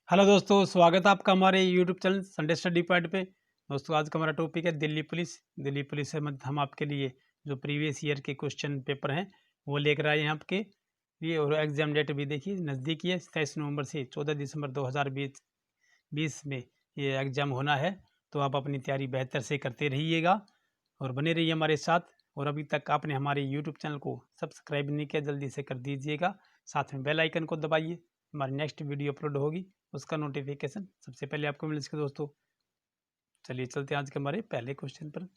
Hello दोस्तों, स्वागत है आपका हमारे YouTube channel Sunday study point पे। दोस्तों, आज का हमारा टॉपिक है दिल्ली पुलिस। दिल्ली पुलिस से हम आपके लिए जो प्रीवियस ईयर के क्वेश्चन पेपर हैं वो लेकर आए हैं आपके लिए। और एग्जाम डेट भी देखिए नज़दीकी है, 27 नवंबर से 14 दिसंबर 2020 में ये एग्ज़ाम होना है। तो आप अपनी तैयारी बेहतर से करते रहिएगा और बने रहिए हमारे साथ। और अभी तक आपने हमारे यूट्यूब चैनल को सब्सक्राइब नहीं किया, जल्दी से कर दीजिएगा। साथ में बेल आइकन को दबाइए, हमारी नेक्स्ट वीडियो अपलोड होगी उसका नोटिफिकेशन सबसे पहले आपको मिल सके। दोस्तों, चलिए चलते हैं आज के हमारे पहले क्वेश्चन पर।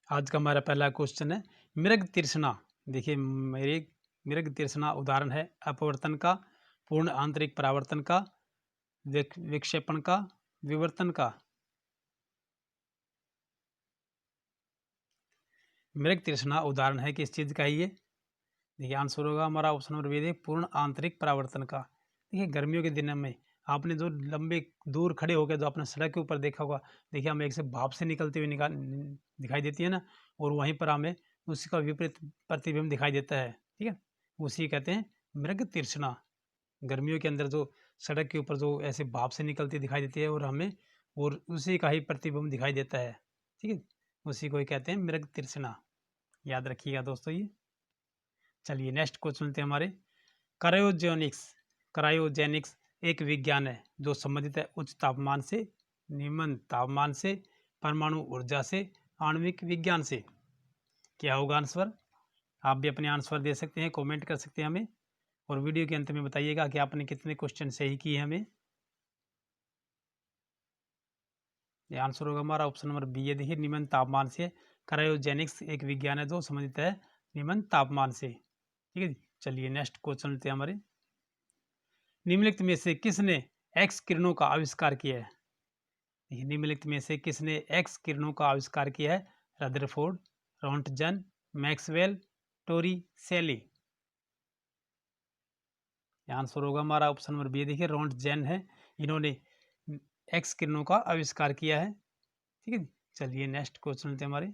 आज का हमारा पहला क्वेश्चन है मृग तृष्णा। देखिए, मेरे मृग तृष्णा उदाहरण है अपवर्तन का, पूर्ण आंतरिक परावर्तन का, विक्षेपण का, विवर्तन का। मृग तृष्णा उदाहरण है किस चीज़ का है ये? देखिए, आंसर होगा हमारा ऑप्शन नंबर बी, पूर्ण आंतरिक परावर्तन का। देखिए, गर्मियों के दिनों में आपने जो लंबे दूर खड़े होकर जो आपने सड़क के ऊपर देखा होगा, देखिए हमें एक से भाप से निकलती हुई दिखाई देती है ना, और वहीं पर हमें उसका विपरीत प्रतिबिंब दिखाई देता है। ठीक है, उसी कहते हैं मृग तृष्णा। गर्मियों के अंदर जो सड़क के ऊपर जो ऐसे भाप से निकलती दिखाई देती है और हमें और उसी का ही प्रतिबिंब दिखाई देता है। ठीक है, उसी को ही कहते हैं मृग तृष्णा। याद रखिएगा दोस्तों ये। चलिए नेक्स्ट क्वेश्चन थे हमारे क्रायोजेनिक्स। क्रायोजेनिक्स एक विज्ञान है जो संबंधित है उच्च तापमान से, निम्न तापमान से, परमाणु ऊर्जा से, आणविक विज्ञान से। क्या होगा आंसर? आप भी अपने आंसर दे सकते हैं, कमेंट कर सकते हैं हमें, और वीडियो के अंत में बताइएगा कि आपने कितने क्वेश्चन सही किए हमें। ये आंसर होगा हमारा ऑप्शन नंबर बी है। देखिए, निम्न तापमान से। क्रायोजेनिक्स एक विज्ञान है जो संबंधित है निम्न तापमान से। ठीक है जी। चलिए नेक्स्ट क्वेश्चन लेते हैं हमारे। निम्नलिखित में से किसने एक्स किरणों का आविष्कार किया है? निम्नलिखित में से किसने एक्स किरणों का आविष्कार किया है? रदरफोर्ड, रोंटजन, मैक्सवेल, टोरी सेली। आंसर होगा हमारा ऑप्शन नंबर बी। देखिए, रोंटजन है, इन्होंने एक्स किरणों का आविष्कार किया है। ठीक है, चलिए नेक्स्ट क्वेश्चन लेते हैं हमारे।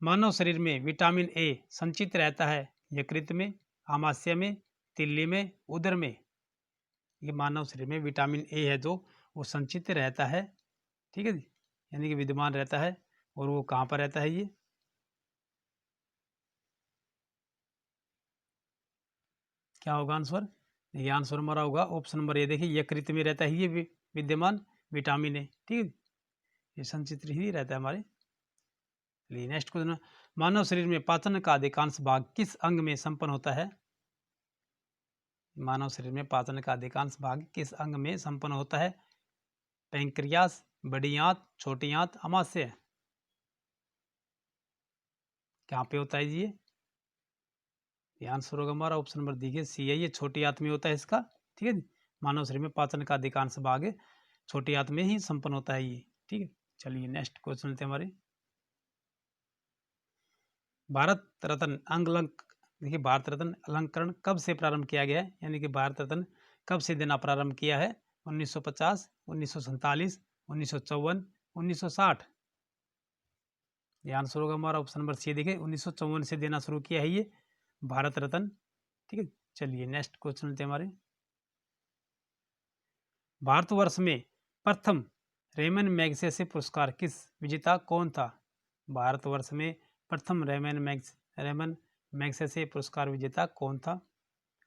मानव शरीर में विटामिन ए संचित रहता है यकृत में, आमाशय में, तिल्ली में, उदर में। ये मानव शरीर में विटामिन ए है जो वो संचित रहता है। ठीक है जी, यानी कि विद्यमान रहता है। और वो कहाँ पर रहता है ये? क्या होगा आंसर? ये आंसर हमारा होगा ऑप्शन नंबर ए। देखिए, यकृत में रहता है ये विद्यमान विटामिन ए। ठीक है, ये संचित ही रहता है हमारे लिए। नेक्स्ट क्वेश्चन, मानव शरीर में पाचन का अधिकांश भाग किस अंग में संपन्न होता है? मानव शरीर में पाचन का अधिकांश भाग किस अंग में संपन्न होता है? पैंक्रियास, बड़ी आंत, छोटी आंत, आमाशय। कहाँ पे होता है जी ये आंसर होगा हमारा ऑप्शन नंबर देखिए सी है, ये छोटी आंत में होता है इसका। ठीक है जी, मानव शरीर में पाचन का अधिकांश भाग छोटी आंत में ही संपन्न होता है ये। ठीक है, चलिए नेक्स्ट क्वेश्चन लेते हैं हमारे। भारत रत्न अंगलंक। देखिए, भारत रत्न अलंकरण कब से प्रारंभ किया गया है? यानी कि भारत रत्न कब से देना प्रारंभ किया है? 1950, 1947, 1954, 1960। ये आंसर होगा हमारा ऑप्शन नंबर सी। देखिए, 1954 से देना शुरू किया है ये भारत रत्न। ठीक है, चलिए नेक्स्ट क्वेश्चन लेते हैं हमारे। भारतवर्ष में प्रथम रेमन मैगसेसे पुरस्कार किस विजेता कौन था? भारतवर्ष में प्रथम रेमन मैगसेसे पुरस्कार विजेता कौन था?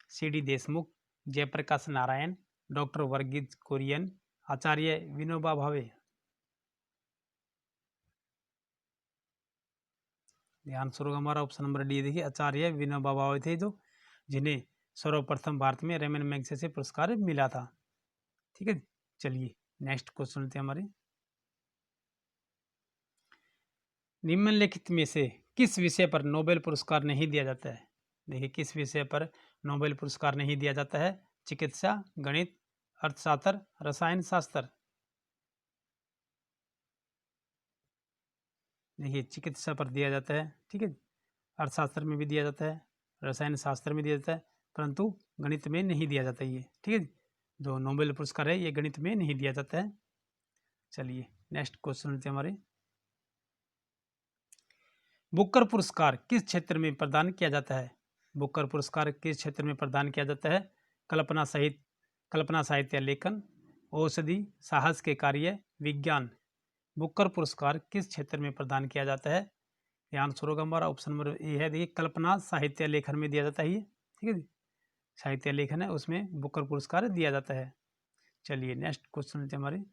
सी.डी. देशमुख, जयप्रकाश नारायण, डॉक्टर वर्गीज कुरियन, आचार्य विनोबा भावे। आंसर होगा हमारा ऑप्शन नंबर डी। देखिए, आचार्य विनोबा भावे थे जो जिन्हें सर्वप्रथम भारत में रेमन मैगसेसे पुरस्कार मिला था। ठीक है, चलिए नेक्स्ट क्वेश्चन लेते हैं हमारे। निम्नलिखित में से किस विषय पर नोबेल पुरस्कार नहीं दिया जाता है? देखिए, किस विषय पर नोबेल पुरस्कार नहीं दिया जाता है? चिकित्सा, गणित, अर्थशास्त्र, रसायन शास्त्र। देखिए, चिकित्सा पर दिया जाता है। ठीक है, अर्थशास्त्र में भी दिया जाता है, रसायन शास्त्र में दिया जाता है, परंतु गणित में नहीं दिया जाता ये। ठीक है, जो नोबेल पुरस्कार है ये गणित में नहीं दिया जाता है। चलिए नेक्स्ट क्वेश्चन लेते हैं हमारे। बुकर पुरस्कार किस क्षेत्र में प्रदान किया जाता है? बुकर पुरस्कार किस क्षेत्र में प्रदान किया जाता है? कल्पना साहित्य लेखन, औषधि, साहस के कार्य, विज्ञान। बुकर पुरस्कार किस क्षेत्र में प्रदान किया जाता है? ये आंसर होगा हमारा ऑप्शन नंबर ए है। देखिए कल्पना साहित्य लेखन में दिया जाता है ये, ठीक है जी, साहित्य लेखन है उसमें बुकर पुरस्कार दिया जाता है। चलिए नेक्स्ट क्वेश्चन लेते हैं हमारे।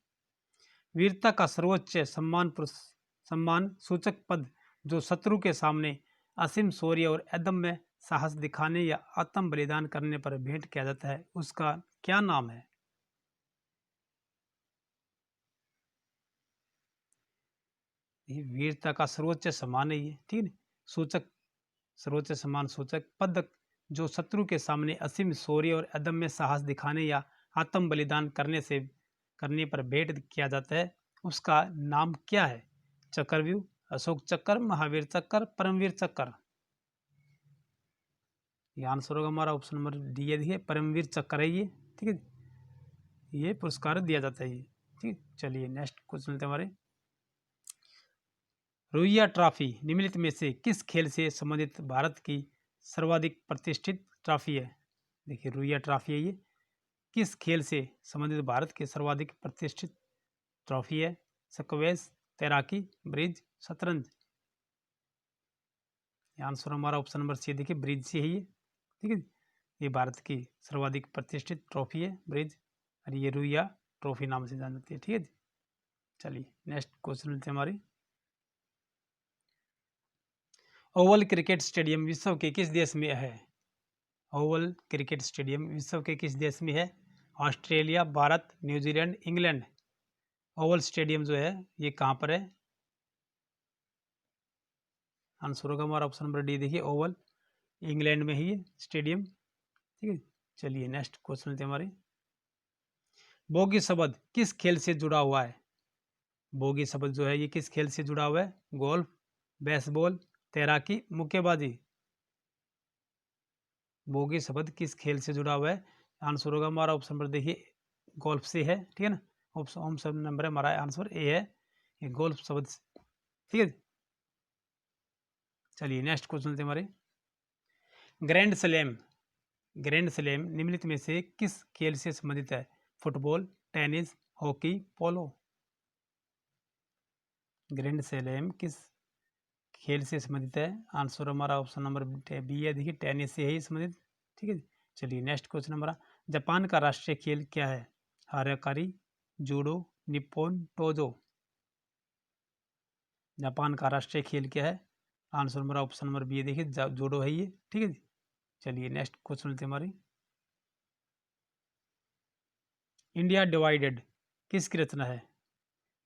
वीरता का सर्वोच्च सम्मान सूचक पद जो शत्रु के सामने असीम शौर्य और अदम्य साहस दिखाने या आत्म बलिदान करने पर भेंट किया जाता है, उसका क्या नाम है? ये वीरता का सर्वोच्च सम्मान है ये, ठीक है। सूचक, सर्वोच्च सम्मान सूचक पद जो शत्रु के सामने असीम शौर्य और अदम्य साहस दिखाने या आत्म बलिदान करने पर भेंट किया जाता है, उसका नाम क्या है? चक्रव्यूह, अशोक चक्र, महावीर चक्र, परमवीर चक्र। ये आंसर होगा हमारा ऑप्शन नंबर डी है। देखिए परमवीर चक्र है ये, ठीक है, ये पुरस्कार दिया जाता है ये, ठीक। चलिए नेक्स्ट क्वेश्चन लेते हैं हमारे। रुइया ट्रॉफी निम्नलिखित में से किस खेल से संबंधित भारत की सर्वाधिक प्रतिष्ठित ट्रॉफी है? देखिए रुइया ट्रॉफी है ये, किस खेल से संबंधित भारत की सर्वाधिक प्रतिष्ठित ट्रॉफी है? स्क्वैश, तैराकी, ब्रिज, शतरंज। आंसर हमारा ऑप्शन नंबर सी देखिए ब्रिज से है ये, ठीक है। ये भारत की सर्वाधिक प्रतिष्ठित ट्रॉफी है ब्रिज, और ये रुइया ट्रॉफी नाम से जानी जाती है, ठीक है। चलिए नेक्स्ट क्वेश्चन लेते हैं हमारे। ओवल क्रिकेट स्टेडियम विश्व के किस देश में है? ओवल क्रिकेट स्टेडियम विश्व के किस देश में है? Australia, Bharat, New Zealand, England. Oval stadium जो है ये कहाँ पर है? आंसर होगा हमारा ऑप्शन नंबर डी देखिए ओवल, इंग्लैंड में ही ये स्टेडियम, ठीक है। चलिए नेक्स्ट क्वेश्चन लेते हैं हमारे। बोगी शब्द किस खेल से जुड़ा हुआ है? बोगी शब्द जो है ये किस खेल से जुड़ा हुआ है? गोल्फ, बेसबॉल, तैराकी, मुक्केबाजी। बोगी शब्द किस खेल से जुड़ा हुआ है? आंसर होगा हमारा ऑप्शन नंबर देखिए गोल्फ से है, ठीक है ना। ऑप्शन नंबर हमारा आंसर ए है, ये गोल्फ शब्द, ठीक है। चलिए नेक्स्ट क्वेश्चन लेते हैं हमारे। ग्रैंड स्लैम, ग्रैंड स्लैम निम्नलिखित में से किस खेल से संबंधित है? फुटबॉल, टेनिस, हॉकी, पोलो। ग्रैंड स्लैम किस खेल से संबंधित है? आंसर हमारा ऑप्शन नंबर बी है, देखिए टेनिस से ही संबंधित, ठीक है। चलिए नेक्स्ट क्वेश्चन हमारा। जापान का राष्ट्रीय खेल क्या है? हाराकारी, जूडो, निप्पॉन, टोजो। जापान का राष्ट्रीय खेल क्या है? आंसर हमारा ऑप्शन नंबर बी है, देखिए जूडो है ये, ठीक है। चलिए नेक्स्ट क्वेश्चन लेते हैं हमारी। इंडिया डिवाइडेड किसकी रचना है?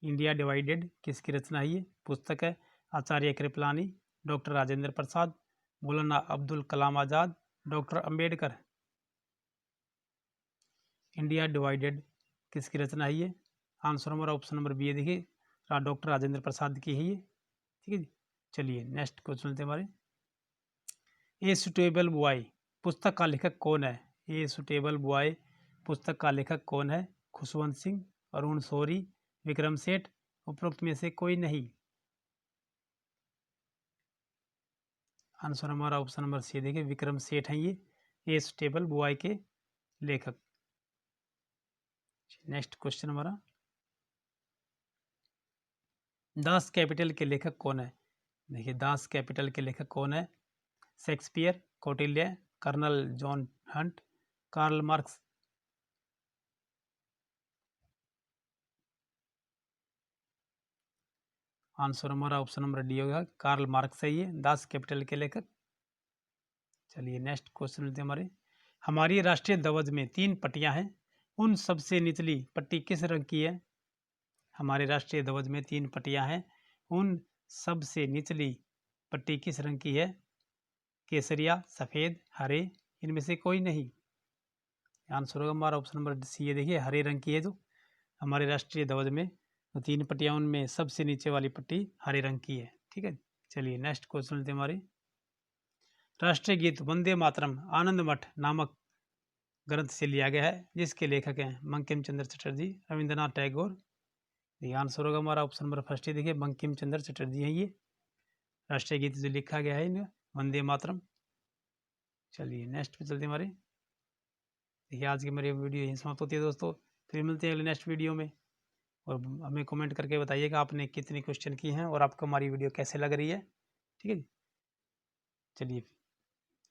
इंडिया डिवाइडेड किसकी रचना है? ये पुस्तक है आचार्य कृपलानी, डॉक्टर राजेंद्र प्रसाद, मौलाना Abdul Kalam Azad, doctor Ambedkar. India divided किसकी रचना है? ये आंसर हमारा ऑप्शन नंबर बी है, देखिए डॉक्टर राजेंद्र प्रसाद की है ये, ठीक है जी। चलिए नेक्स्ट क्वेश्चन लेते हैं हमारे। ए सुटेबल बॉय पुस्तक का लेखक कौन है? ए सुटेबल बॉय पुस्तक का लेखक कौन है? खुशवंत सिंह, अरुण शौरी, विक्रम सेठ, उपरोक्त में से कोई नहीं। आंसर हमारा ऑप्शन नंबर सी देखिए विक्रम सेठ हैं ये, ए सुटेबल बॉय के लेखक। नेक्स्ट क्वेश्चन हमारा। दास कैपिटल के लेखक कौन है? देखिए दास कैपिटल के लेखक कौन है? Shakespeare, Kautilya, colonel John Hunt, Karl Marx. Answer हमारा ऑप्शन नंबर डी होगा, कार्ल मार्क्स है ये दास कैपिटल के लेखक। चलिए नेक्स्ट क्वेश्चन लेते हैं हमारे। हमारी राष्ट्रीय ध्वज में 3 पट्टियां हैं, उन सबसे निचली पट्टी किस रंग की है? हमारे राष्ट्रीय ध्वज में 3 पट्टियां हैं, उन सबसे निचली पट्टी किस रंग की है? केसरिया, सफ़ेद, हरे, इनमें से कोई नहीं। आंसर होगा हमारा ऑप्शन नंबर सी है, देखिए हरे रंग की है जो हमारे राष्ट्रीय ध्वज में तो 3 पट्टियां, उनमें सबसे नीचे वाली पट्टी हरे रंग की है, ठीक है। चलिए नेक्स्ट क्वेश्चन लेते हैं हमारे। राष्ट्रीय गीत वंदे मातरम आनंद मठ नामक ग्रंथ से लिया गया है, जिसके लेखक हैं बंकिम चंद्र चटर्जी, रविंद्रनाथ टैगोर। ये आंसर होगा हमारा ऑप्शन नंबर फर्स्ट है, देखिए बंकिम चंद्र चटर्जी हैं ये। राष्ट्रीय गीत जो लिखा गया है इनका, वंदे मातरम। चलिए नेक्स्ट पे चलते हैं हमारे। देखिए आज की मेरी वीडियो यहीं समाप्त होती है दोस्तों, फिर मिलते हैं अगले नेक्स्ट वीडियो में। और हमें कमेंट करके बताइएगा आपने कितने क्वेश्चन किए हैं और आपको हमारी वीडियो कैसे लग रही है। ठीक है जी, चलिए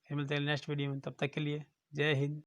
फिर मिलते हैं नेक्स्ट वीडियो में, तब तक के लिए जय हिंद।